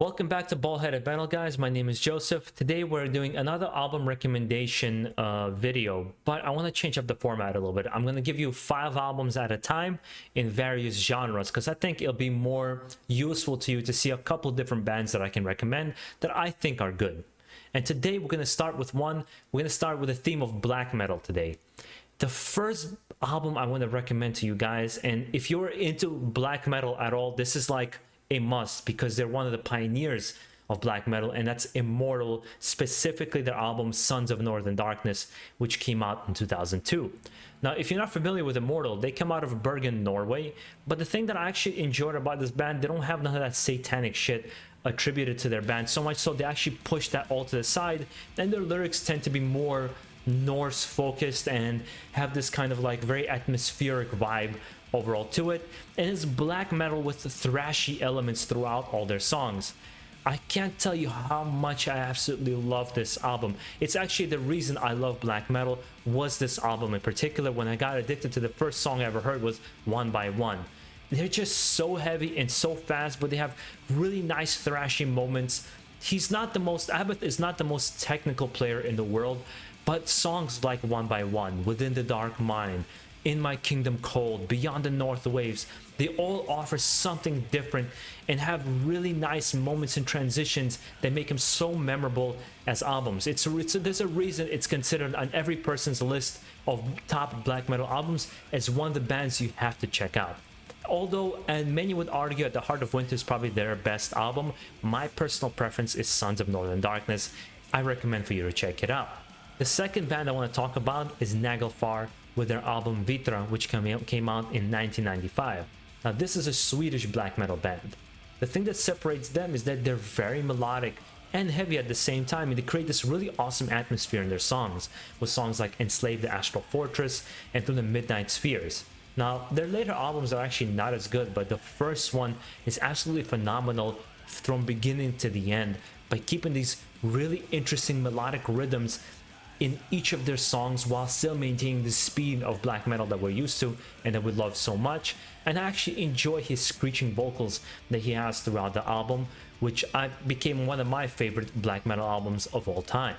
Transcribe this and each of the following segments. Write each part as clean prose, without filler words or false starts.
Welcome back to BaldHeaded Metal, guys. My name is Joseph. Today we're doing another album recommendation video, but I want to change up the format a little bit. I'm going to give you 5 albums at a time in various genres because I think it'll be more useful to you to see a couple different bands that I can recommend that I think are good. And today we're going to start with one. We're going to start with a theme of black metal today. The first album I want to recommend to you guys, and if you're into black metal at all, this is like a must because they're one of the pioneers of black metal, and that's Immortal, specifically their album Sons of Northern Darkness, which came out in 2002. Now, if you're not familiar with Immortal, they come out of Bergen, Norway, but the thing that I actually enjoyed about this band, they don't have none of that satanic shit attributed to their band, so much so they actually push that all to the side, and their lyrics tend to be more Norse focused and have this kind of like very atmospheric vibe overall to it, and it's black metal with thrashy elements throughout all their songs. I can't tell you how much I absolutely love this album. It's actually the reason I love black metal was this album in particular. When I got addicted to the first song I ever heard was One by One. They're just so heavy and so fast, but they have really nice thrashy moments. Abbott is not the most technical player in the world, but songs like One by One, Within the Dark Mind, In My Kingdom Cold, Beyond the North Waves, they all offer something different and have really nice moments and transitions that make them so memorable as albums. There's a reason it's considered on every person's list of top black metal albums as one of the bands you have to check out. Although, and many would argue, At the Heart of Winter is probably their best album, my personal preference is Sons of Northern Darkness. I recommend for you to check it out. The second band I want to talk about is Naglfar with their album Vittra, which came out in 1995. Now, this is a Swedish black metal band. The thing that separates them is that they're very melodic and heavy at the same time, and they create this really awesome atmosphere in their songs, with songs like Enslave the Astral Fortress and Through the Midnight Spheres. Now, their later albums are actually not as good, but the first one is absolutely phenomenal from beginning to the end by keeping these really interesting melodic rhythms in each of their songs while still maintaining the speed of black metal that we're used to and that we love so much. And I actually enjoy his screeching vocals that he has throughout the album, which became one of my favorite black metal albums of all time.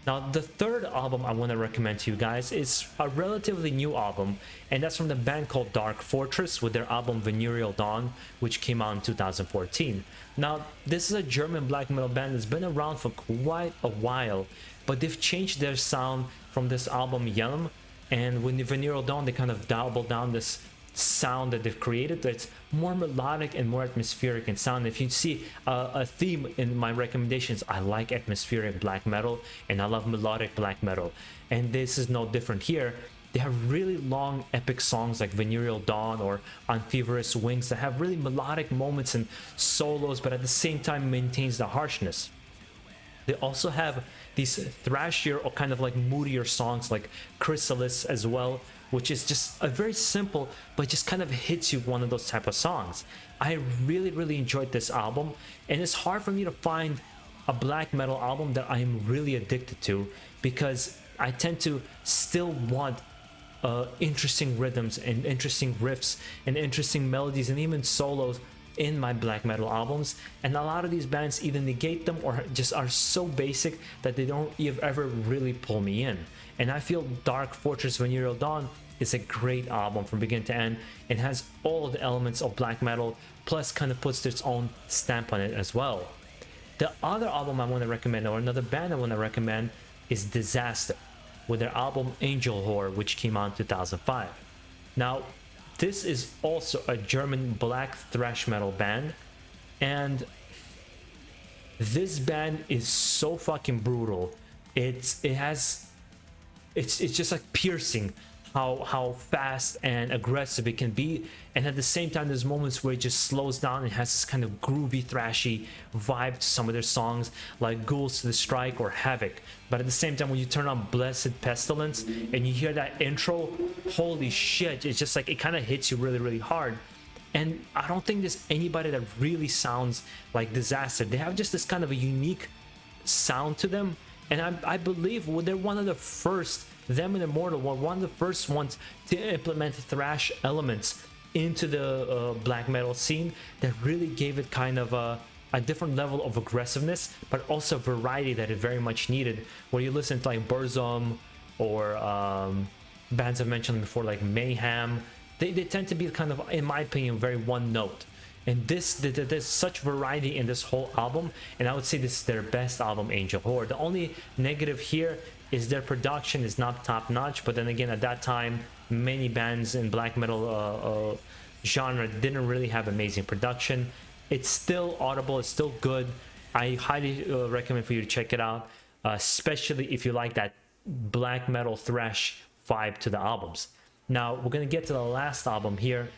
Now, the third album I want to recommend to you guys is a relatively new album, and that's from the band called Dark Fortress with their album Vineral Dawn, which came out in 2014. Now, this is a German black metal band that's been around for quite a while, but they've changed their sound from this album Yelm, and with Vineral Dawn they kind of doubled down this sound that they've created that's more melodic and more atmospheric in sound. If you see a theme in my recommendations, I like atmospheric black metal and I love melodic black metal, and this is no different here. They have really long epic songs like Vineral Dawn or On Feverish Wings that have really melodic moments and solos, but at the same time maintains the harshness. They also have these thrashier or kind of like moodier songs like Chrysalis as well, which is just a very simple but just kind of hits you, one of those type of songs. I really enjoyed this album, and it's hard for me to find a black metal album that I am really addicted to because I tend to still want interesting rhythms and interesting riffs and interesting melodies and even solos in my black metal albums, and a lot of these bands either negate them or just are so basic that they don't ever really pull me in. And I feel Dark Fortress Vineral Dawn is a great album from beginning to end. It has all of the elements of black metal, plus kind of puts its own stamp on it as well. The other album I want to recommend, or another band I want to recommend, is Desaster with their album Angelwhore, which came out in 2005. Now, this is also a German black thrash metal band, and this band is so fucking brutal. It's just like piercing how fast and aggressive it can be, and at the same time there's moments where it just slows down and has this kind of groovy thrashy vibe to some of their songs like Ghouls to the Strike or Havoc. But at the same time, when you turn on Blessed Pestilence and you hear that intro, holy shit, it's just like it kind of hits you really hard. And I don't think there's anybody that really sounds like Desaster. They have just this kind of a unique sound to them, and I believe they're one of the first, them and Immortal were one of the first ones to implement thrash elements into the black metal scene that really gave it kind of a a different level of aggressiveness, but also variety that is very much needed. Where you listen to like Burzum or bands I've mentioned before, like Mayhem, they tend to be kind of, in my opinion, very one note. And there's such variety in this whole album, and I would say this is their best album, Angelwhore. The only negative here is their production is not top notch, but then again, at that time, many bands in black metal genre didn't really have amazing production. It's still audible, it's still good. I highly recommend for you to check it out, especially if you like that black metal thrash vibe to the albums. Now we're gonna get to the last album here.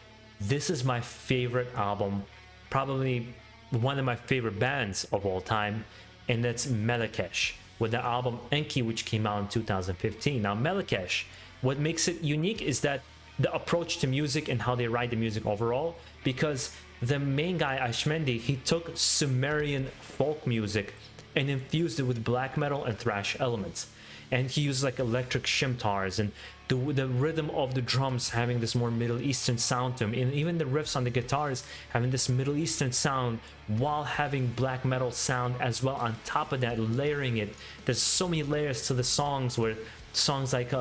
This is my favorite album, probably one of my favorite bands of all time, and that's Melechesh with the album Enki, which came out in 2015. Now Melechesh, what makes it unique is that the approach to music and how they write the music overall, because the main guy, Ashmendi, he took Sumerian folk music and infused it with black metal and thrash elements. And he used like electric shimtars and the rhythm of the drums having this more Middle Eastern sound to them, and even the riffs on the guitars having this Middle Eastern sound while having black metal sound as well on top of that, layering it. There's so many layers to the songs, where songs like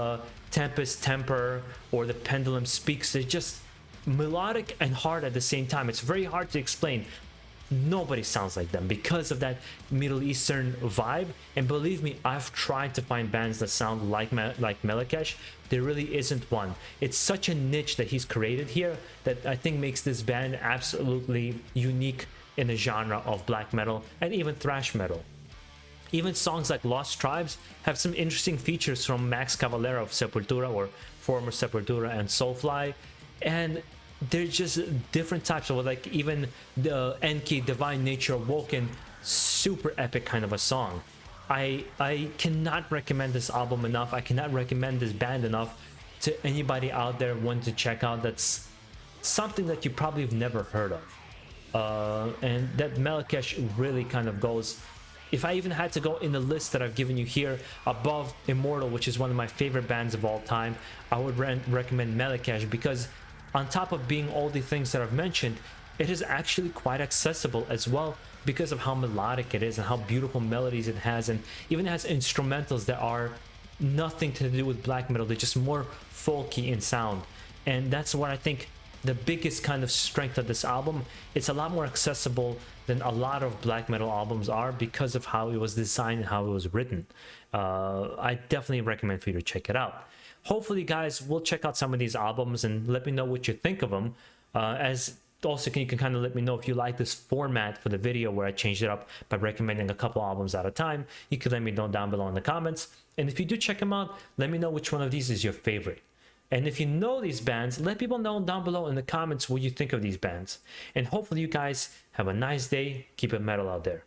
Tempest Temper or The Pendulum Speaks, they're just melodic and hard at the same time. It's very hard to explain. Nobody sounds like them because of that Middle Eastern vibe. And believe me, I've tried to find bands that sound like Melechesh. There really isn't one. It's such a niche that he's created here that I think makes this band absolutely unique in the genre of black metal and even thrash metal. Even songs like Lost Tribes have some interesting features from Max Cavalera of Sepultura, or former Sepultura, and Soulfly. And they're just different types of, like, even the Enki, Divine Nature Awoken, super epic kind of a song. I cannot recommend this album enough. I cannot recommend this band enough to anybody out there wanting to check out. That's something that you probably have never heard of. And that Melechesh really kind of goes, if I even had to go in the list that I've given you here above Immortal, which is one of my favorite bands of all time, I would recommend Melechesh, because on top of being all the things that I've mentioned, it is actually quite accessible as well, because of how melodic it is and how beautiful melodies it has, and even has instrumentals that are nothing to do with black metal. They're just more folky in sound, and that's what I think the biggest kind of strength of this album. It's a lot more accessible than a lot of black metal albums are because of how it was designed and how it was written. I definitely recommend for you to check it out. Hopefully, guys, we'll check out some of these albums and let me know what you think of them. As also, you can kind of let me know if you like this format for the video where I changed it up by recommending a couple albums at a time. You can let me know down below in the comments. And if you do check them out, let me know which one of these is your favorite. And if you know these bands, let people know down below in the comments what you think of these bands. And hopefully you guys have a nice day. Keep it metal out there.